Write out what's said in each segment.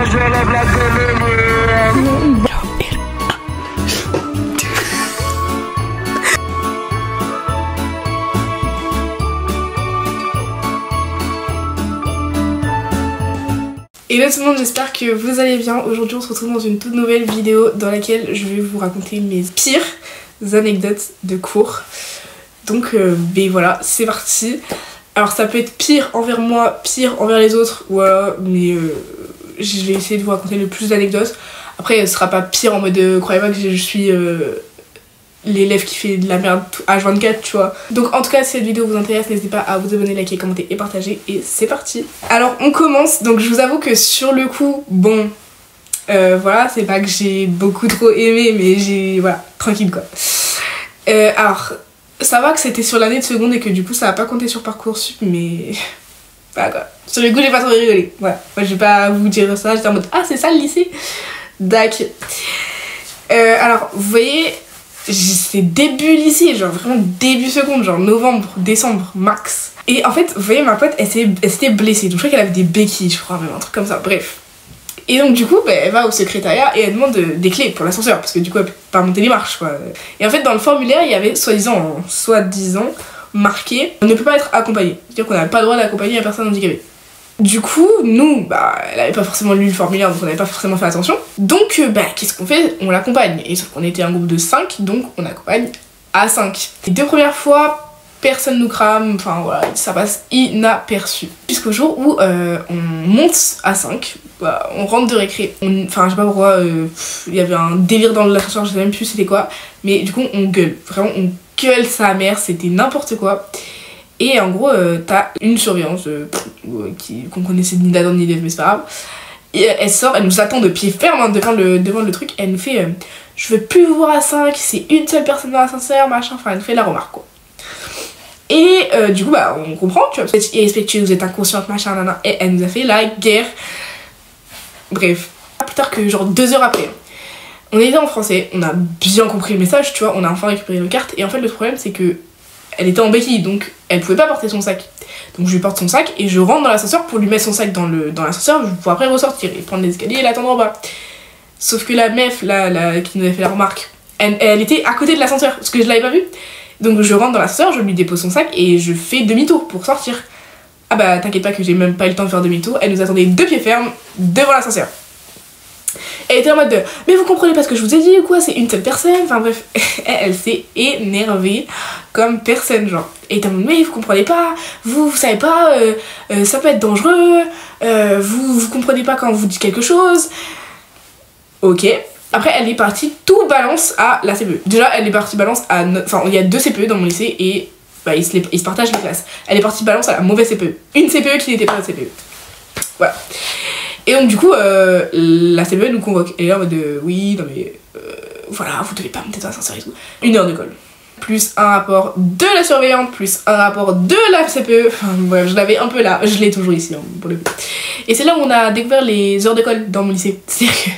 je lève la télé. Hello tout le monde, j'espère que vous allez bien. Aujourd'hui on se retrouve dans une toute nouvelle vidéo dans laquelle je vais vous raconter mes pires anecdotes de cours. Donc ben voilà, c'est parti. Alors ça peut être pire envers moi, pire envers les autres, voilà, mais je vais essayer de vous raconter le plus d'anecdotes. Après ce sera pas pire en mode croyez pas que je suis l'élève qui fait de la merde H24, tu vois. Donc en tout cas si cette vidéo vous intéresse, n'hésitez pas à vous abonner, liker, commenter et partager, et c'est parti. Alors on commence. Donc je vous avoue que sur le coup, bon voilà, c'est pas que j'ai beaucoup trop aimé, mais j'ai, voilà, tranquille quoi. Alors ça va que c'était sur l'année de seconde et que du coup ça a pas compté sur Parcoursup, mais voilà quoi. Sur le coup j'ai pas trop rigolé, voilà. Moi je vais pas vous dire ça, j'étais en mode ah c'est ça le lycée, dac. Alors vous voyez, c'est début lycée, genre vraiment début seconde, genre novembre, décembre max. Et en fait, vous voyez, ma pote, elle s'était blessée, donc je crois qu'elle avait des béquilles, je crois, même un truc comme ça, bref. Et donc du coup, bah, elle va au secrétariat et elle demande des clés pour l'ascenseur, parce que du coup elle peut pas monter les marches, quoi. Et en fait, dans le formulaire, il y avait soi-disant marqué « On ne peut pas être accompagné », c'est-à-dire qu'on n'avait pas le droit d'accompagner la personne handicapée. Du coup, nous, bah, elle avait pas forcément lu le formulaire, donc on n'avait pas forcément fait attention. Donc, bah, qu'est-ce qu'on fait? On l'accompagne. Et sauf qu'on était un groupe de 5, donc on accompagne à 5. Les 2 premières fois, personne nous crame, enfin voilà, ça passe inaperçu. Jusqu'au jour où on monte à 5, bah, on rentre de récré. Enfin, je sais pas pourquoi, il y avait un délire dans l'ascenseur, je sais même plus c'était quoi. Mais du coup, on gueule. Vraiment, on gueule sa mère, c'était n'importe quoi. Et en gros, t'as une surveillance qu'on connaissait ni d'Adam ni d'Ève, mais c'est pas grave. Et elle sort, elle nous attend de pied ferme hein, devant le truc. Elle nous fait je veux plus vous voir à 5, c'est une seule personne dans l'ascenseur, machin. Enfin, elle nous fait la remarque quoi. Et du coup, bah, on comprend, tu vois. Vous êtes irrespectueux, vous êtes inconsciente, machin, nana. Et elle nous a fait la guerre. Bref. Plus tard que genre 2 heures après, on était en français, on a bien compris le message, tu vois. On a enfin récupéré nos cartes. Et en fait, le problème, c'est que elle était en béquille, donc elle pouvait pas porter son sac. Donc je lui porte son sac et je rentre dans l'ascenseur pour lui mettre son sac dans l'ascenseur pour après ressortir et prendre les escaliers et l'attendre en bas. Sauf que la meuf là qui nous avait fait la remarque, elle était à côté de l'ascenseur, parce que je l'avais pas vue. Donc je rentre dans l'ascenseur, je lui dépose son sac et je fais demi-tour pour sortir. Ah bah t'inquiète pas que j'ai même pas eu le temps de faire demi-tour, elle nous attendait de pied ferme devant l'ascenseur. Elle était en mode de mais vous comprenez pas ce que je vous ai dit ou quoi, c'est une seule personne, enfin bref. Elle s'est énervée comme personne genre. Et elle était en mode mais vous comprenez pas, vous savez pas, ça peut être dangereux, vous comprenez pas quand on vous dit quelque chose. Ok. Après elle est partie tout balance à la CPE. Déjà elle est partie balance à enfin il y a 2 CPE dans mon lycée et bah, ils se partagent les classes. Elle est partie balance à la mauvaise CPE. Une CPE qui n'était pas la CPE. Voilà. Et donc du coup, la CPE nous convoque. Et là en mode oui, non mais voilà, vous devez pas monter dans l'ascenseur et tout. 1 heure de colle. Plus un rapport de la surveillante, plus un rapport de la CPE. Enfin bref, je l'avais un peu là, je l'ai toujours ici hein, pour le coup. Et c'est là où on a découvert les heures de colle dans mon lycée. C'est-à-dire que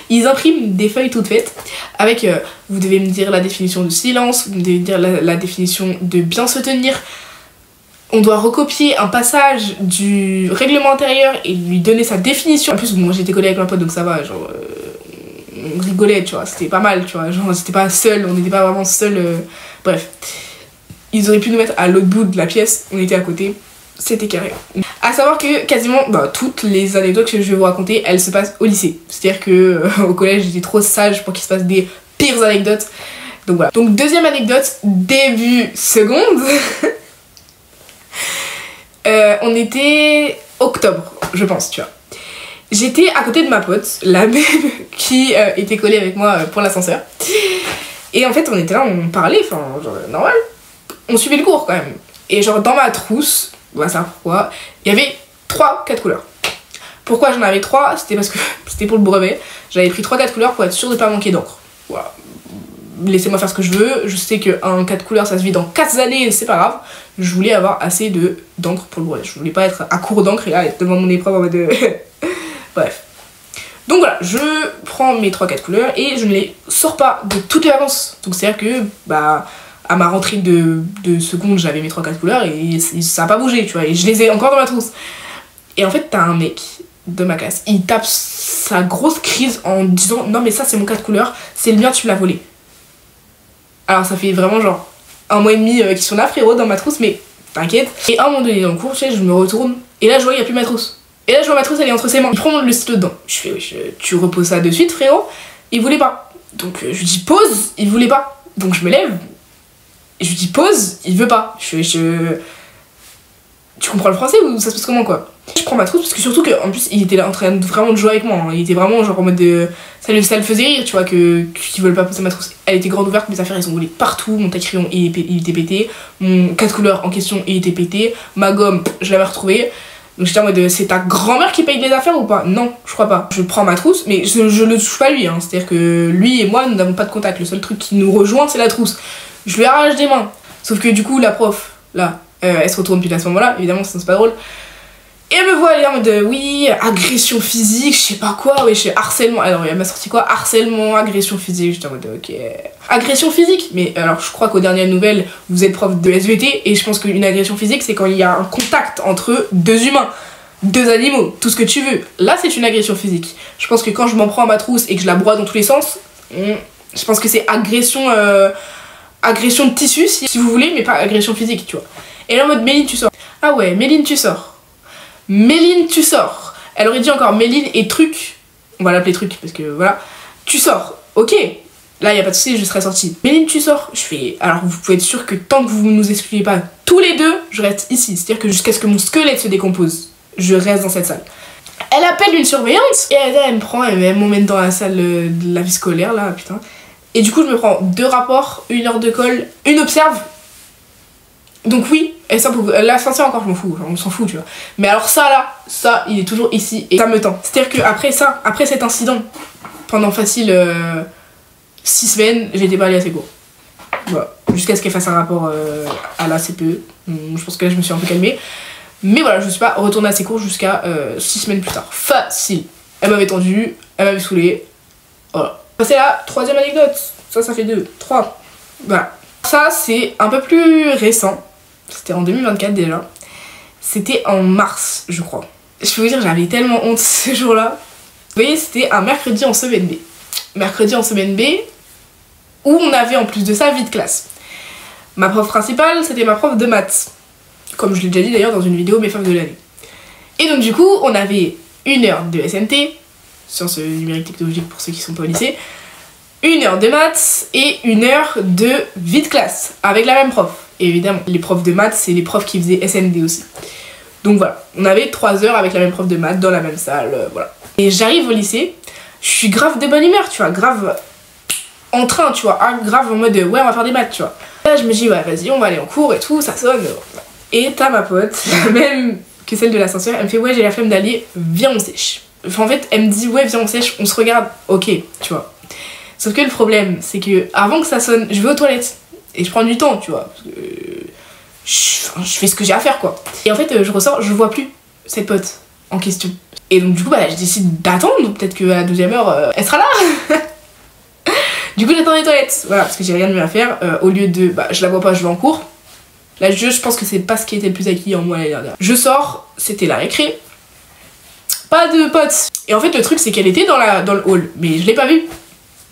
ils impriment des feuilles toutes faites avec vous devez me dire la définition de silence, vous devez me dire la définition de bien se tenir. On doit recopier un passage du règlement intérieur et lui donner sa définition. En plus, moi j'étais collée avec ma pote donc ça va, genre on rigolait, tu vois, c'était pas mal, tu vois, genre c'était pas seul, on n'était pas vraiment seul. Bref, ils auraient pu nous mettre à l'autre bout de la pièce, on était à côté, c'était carré. À savoir que quasiment toutes les anecdotes que je vais vous raconter, elles se passent au lycée. C'est-à-dire que au collège j'étais trop sage pour qu'il se passe des pires anecdotes. Donc voilà. Donc deuxième anecdote, début seconde. On était octobre, je pense, tu vois. J'étais à côté de ma pote, la même qui était collée avec moi pour l'ascenseur. Et en fait, on était là, on parlait, enfin, genre, normal. On suivait le cours quand même. Et genre, dans ma trousse, on va savoir pourquoi, il y avait 3-4 couleurs. Pourquoi j'en avais 3? C'était parce que c'était pour le brevet. J'avais pris 3-4 couleurs pour être sûre de pas manquer d'encre. Voilà. Laissez-moi faire ce que je veux, je sais qu'un 4 couleurs ça se vide en 4 années, c'est pas grave. Je voulais avoir assez d'encre pour le brevet, je voulais pas être à court d'encre et là être devant mon épreuve en mode bref. Donc voilà, je prends mes 3-4 couleurs et je ne les sors pas de toutes les vacances. Donc c'est à dire que bah à ma rentrée de seconde j'avais mes 3-4 couleurs et ça a pas bougé tu vois, et je les ai encore dans ma trousse. Et en fait t'as un mec de ma classe. Il tape sa grosse crise en disant non mais ça c'est mon cas de couleur, c'est le mien, tu me l'as volé. Alors ça fait vraiment genre 1 mois et demi qu'ils sont là frérot dans ma trousse, mais t'inquiète. Et à un moment donné dans le cours, tu sais, je me retourne et là je vois il n'y a plus ma trousse. Et là je vois ma trousse, elle est entre ses mains. Il prend le stylo dedans. Je fais oui, tu reposes ça de suite frérot. Il voulait pas. Donc je lui dis pause, il voulait pas. Donc je me lève et je lui dis pause, il veut pas. Tu comprends le français ou ça se passe comment quoi? Je prends ma trousse parce que surtout qu'en plus il était là en train de vraiment de jouer avec moi, hein. Il était vraiment genre en mode de... ça le faisait rire, tu vois, qu'ils veulent pas poser ma trousse. Elle était grande ouverte, mes affaires elles ont roulé partout, mon taille-crayon il était pété, mon 4 couleurs en question il était pété, ma gomme je l'avais retrouvée. Donc j'étais en mode c'est ta grand-mère qui paye les affaires ou pas? Non, je crois pas. Je prends ma trousse, mais je ne touche pas lui, hein. C'est-à-dire que lui et moi nous n'avons pas de contact, le seul truc qui nous rejoint c'est la trousse. Je lui arrache des mains, sauf que du coup la prof, là, elle se retourne puis à ce moment-là, évidemment c'est pas drôle. Et elle me voit aller en mode oui, agression physique, je sais pas quoi, ouais, harcèlement. Alors elle m'a sorti quoi? Harcèlement, agression physique, j'étais en mode ok. Agression physique? Mais alors je crois qu'aux dernières nouvelles, vous êtes prof de SVT et je pense qu'une agression physique c'est quand il y a un contact entre 2 humains, 2 animaux, tout ce que tu veux. Là c'est une agression physique. Je pense que quand je m'en prends à ma trousse et que je la broie dans tous les sens, je pense que c'est agression, agression de tissu si vous voulez, mais pas agression physique, tu vois. Et là en mode Méline tu sors. Ah ouais, Méline tu sors. Méline tu sors. Elle aurait dit encore Méline et truc. On va l'appeler truc parce que voilà. Tu sors. Ok. Là y a pas de soucis, je serai sortie. Méline tu sors. Je fais. Alors vous pouvez être sûr que tant que vous ne nous excluez pas tous les deux, je reste ici. C'est-à-dire que jusqu'à ce que mon squelette se décompose, je reste dans cette salle. Elle appelle une surveillante et elle me prend, elle m'emmène dans la salle de la vie scolaire là, putain. Et du coup je me prends 2 rapports, 1 heure de colle, une observe. Donc oui, et ça pour l'ascenseur encore je m'en fous, on s'en fout tu vois. Mais alors ça là, ça il est toujours ici et ça me tend. C'est-à-dire que après ça, après cet incident, pendant facile 6 semaines, j'étais pas allée à ses cours. Voilà. Jusqu'à ce qu'elle fasse un rapport à la CPE. Je pense que là je me suis un peu calmée. Mais voilà, je suis pas retournée à ses cours jusqu'à 6 semaines plus tard. Facile. Elle m'avait tendu, elle m'avait saoulée. Voilà. C'est la 3e anecdote. Ça fait 2, 3. Voilà. Ça c'est un peu plus récent. C'était en 2024 déjà. C'était en mars, je crois. Je peux vous dire, j'avais tellement honte ce jour-là. Vous voyez, c'était un mercredi en semaine B. Mercredi en semaine B, où on avait en plus de ça vie de classe. Ma prof principale, c'était ma prof de maths. Comme je l'ai déjà dit d'ailleurs dans une vidéo Mes femmes de l'année. Et donc du coup, on avait 1 heure de SNT, sciences numériques technologiques pour ceux qui sont pas au lycée, 1 heure de maths et 1 heure de vie de classe, avec la même prof. Et évidemment, les profs de maths, c'est les profs qui faisaient SND aussi. Donc voilà, on avait 3 heures avec la même prof de maths dans la même salle, voilà. Et j'arrive au lycée, je suis grave de bonne humeur, tu vois, grave en train, tu vois, grave en mode ouais, on va faire des maths, tu vois. Là, je me dis, ouais, vas-y, on va aller en cours et tout, ça sonne. Et t'as ma pote, la même que celle de l'ascenseur, elle me fait, ouais, j'ai la flemme d'aller, viens, on sèche. Enfin, en fait, elle me dit, ouais, viens, on sèche, on se regarde, ok, tu vois. Sauf que le problème, c'est que avant que ça sonne, je vais aux toilettes. Et je prends du temps, tu vois. Parce que je fais ce que j'ai à faire, quoi. Et en fait, je ressors, je vois plus cette pote en question. Et donc, du coup, bah, je décide d'attendre. Peut-être qu'à la 2e heure, elle sera là. Du coup, j'attends les toilettes. Voilà, parce que j'ai rien de mieux à faire. Au lieu de, bah, je la vois pas, je vais en cours. Là, je pense que c'est pas ce qui était le plus acquis en moi l'année dernière. Je sors, c'était la récré. Pas de pote. Et en fait, le truc, c'est qu'elle était dans le hall. Mais je l'ai pas vue.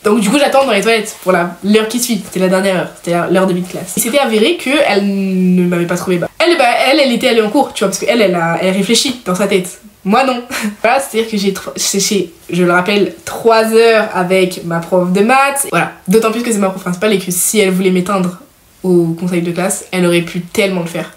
Donc du coup j'attends dans les toilettes pour l'heure qui suit, c'était la dernière heure, c'était l'heure de vie de classe. Il s'était avéré qu'elle ne m'avait pas trouvé. Elle était allée en cours, tu vois, parce qu'elle elle réfléchit dans sa tête. Moi non. Voilà, c'est-à-dire que j'ai séché, je le rappelle, 3 heures avec ma prof de maths. Voilà, d'autant plus que c'est ma prof principale et que si elle voulait m'éteindre au conseil de classe, elle aurait pu tellement le faire.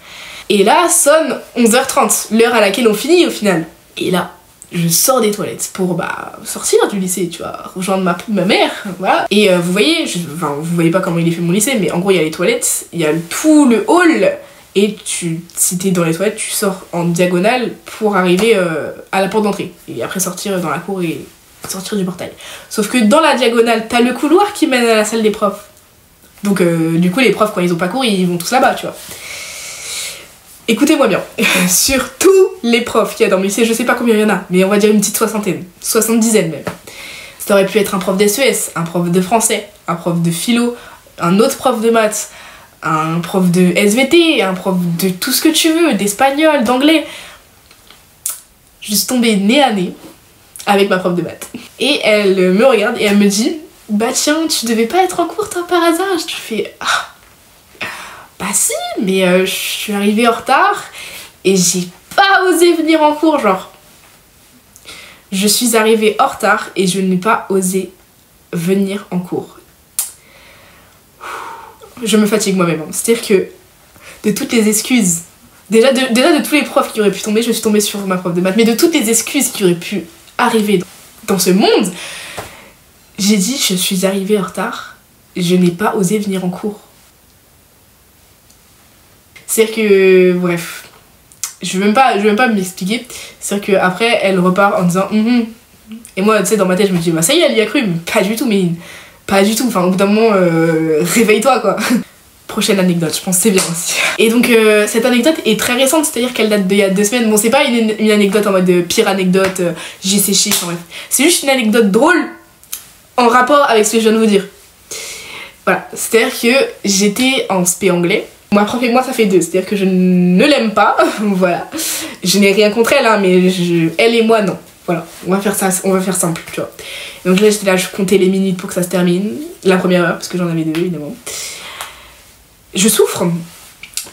Et là sonne 11h30, l'heure à laquelle on finit au final. Et là, je sors des toilettes pour sortir du lycée, tu vois, rejoindre ma mère, voilà. Et vous voyez, enfin vous voyez pas comment il est fait mon lycée, mais en gros il y a les toilettes, il y a tout le hall, et si t'es dans les toilettes, tu sors en diagonale pour arriver à la porte d'entrée, et après sortir dans la cour et sortir du portail. Sauf que dans la diagonale, t'as le couloir qui mène à la salle des profs. Donc du coup les profs quand ils ont pas cours, ils vont tous là-bas, tu vois. Écoutez-moi bien, sur tous les profs qu'il y a dans le lycée, je sais pas combien il y en a, mais on va dire une petite 60aine, 70aine même. Ça aurait pu être un prof d'SES, un prof de français, un prof de philo, un autre prof de maths, un prof de SVT, un prof de tout ce que tu veux, d'espagnol, d'anglais. je suis tombée nez à nez avec ma prof de maths. Et elle me regarde et elle me dit bah tiens, tu devais pas être en cours toi par hasard? Je fais ah bah si, mais je suis arrivée en retard et j'ai pas osé venir en cours, genre. Je suis arrivée en retard et je n'ai pas osé venir en cours. Je me fatigue moi-même. C'est-à-dire que de toutes les excuses, déjà de tous les profs qui auraient pu tomber, je suis tombée sur ma prof de maths, mais de toutes les excuses qui auraient pu arriver dans ce monde, j'ai dit je suis arrivée en retard, je n'ai pas osé venir en cours. C'est-à-dire que, bref, je veux même pas m'expliquer. C'est-à-dire qu'après, elle repart en disant et moi, tu sais, dans ma tête, je me dis bah ça y est, elle y a cru, mais pas du tout, enfin au bout d'un moment, réveille-toi quoi. Prochaine anecdote, je pense que c'est bien aussi. Et donc cette anecdote est très récente, c'est-à-dire qu'elle date d'il y a 2 semaines. Bon, c'est pas une anecdote en mode pire anecdote, j'ai séché, enfin bref. C'est juste une anecdote drôle en rapport avec ce que je viens de vous dire. Voilà, c'est-à-dire que j'étais en spé anglais. Ma prof et moi ça fait 2, c'est-à-dire que je ne l'aime pas, voilà. Je n'ai rien contre elle, hein, mais elle et moi non. Voilà, on va faire simple, tu vois. Et donc là j'étais là, je comptais les minutes pour que ça se termine. La première heure, parce que j'en avais 2 évidemment. Je souffre.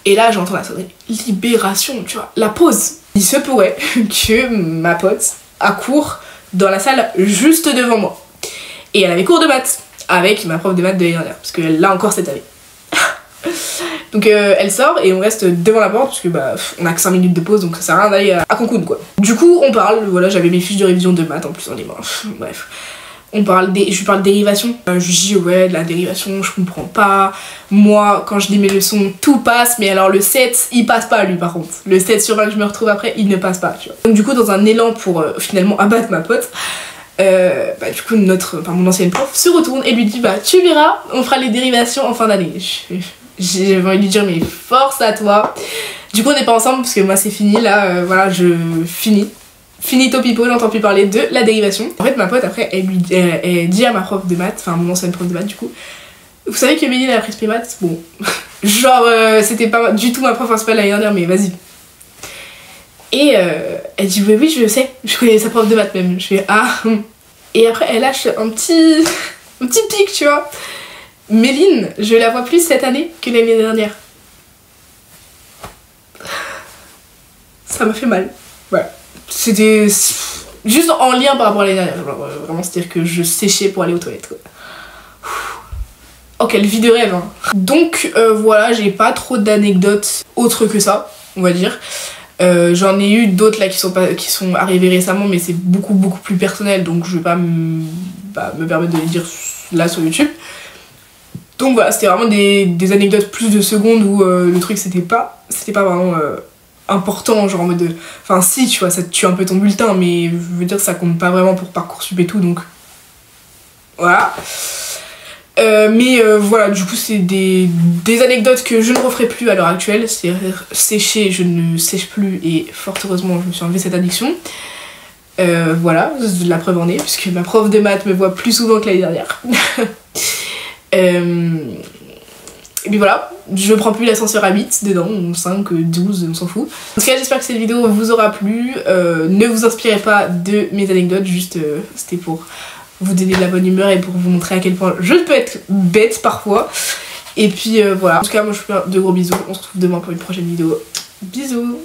Et là j'entends la sonnerie. Libération, tu vois. La pause. Il se pourrait que ma pote a cours dans la salle juste devant moi. Et elle avait cours de maths avec ma prof de maths de l'année dernière. Parce qu'elle l'a encore cette année. Donc elle sort et on reste devant la porte parce que bah on a que 5 minutes de pause, donc ça sert à rien d'aller à Cancun quoi. Du coup on parle, voilà, j'avais mes fiches de révision de maths en plus en libre. Bref. On parle je lui parle de dérivation. Je lui dis ouais, de la dérivation, je comprends pas. Moi quand je lis mes leçons, tout passe, mais alors le 7, il passe pas lui par contre. Le 7 sur 20 que je me retrouve après, il ne passe pas, tu vois. Donc du coup dans un élan pour finalement abattre ma pote, du coup mon ancienne prof se retourne et lui dit bah tu verras, on fera les dérivations en fin d'année. J'ai envie de lui dire mais force à toi. Du coup on n'est pas ensemble parce que moi c'est fini là, voilà, je finito pipo, j'entends plus parler de la dérivation. En fait ma pote après elle dit à ma prof de maths, enfin mon ancienne prof de maths du coup, vous savez que Méline elle a pris spé maths, bon genre c'était pas du tout ma prof principale l'année dernière mais vas-y. Et elle dit oui je sais, je connais sa prof de maths même. Je fais ah et après elle lâche un petit pic, tu vois. Méline, je la vois plus cette année que l'année dernière. Ça m'a fait mal. Voilà. C'était juste en lien par rapport à l'année dernière. Vraiment, c'est-à-dire que je séchais pour aller aux toilettes, quoi. Oh, quelle vie de rêve, hein. Donc, voilà, j'ai pas trop d'anecdotes autres que ça, on va dire. J'en ai eu d'autres là qui sont arrivées récemment, mais c'est beaucoup plus personnel, donc je vais pas me permettre de les dire là sur YouTube. Donc voilà, c'était vraiment des anecdotes plus de secondes où le truc c'était pas vraiment important, genre en mode de... Enfin si, tu vois, ça tue un peu ton bulletin, mais je veux dire ça compte pas vraiment pour Parcoursup et tout, donc... Voilà. Voilà, du coup c'est des anecdotes que je ne referai plus à l'heure actuelle, c'est-à-dire sécher, je ne sèche plus et fort heureusement je me suis enlevé cette addiction. Voilà, la preuve en est, puisque ma prof de maths me voit plus souvent que l'année dernière. Et puis voilà, je prends plus l'ascenseur à 8 dedans, 5, 12, on s'en fout. En tout cas j'espère que cette vidéo vous aura plu, ne vous inspirez pas de mes anecdotes, juste c'était pour vous donner de la bonne humeur et pour vous montrer à quel point je peux être bête parfois. Et puis voilà, en tout cas moi je vous fais de gros bisous, on se retrouve demain pour une prochaine vidéo. Bisous.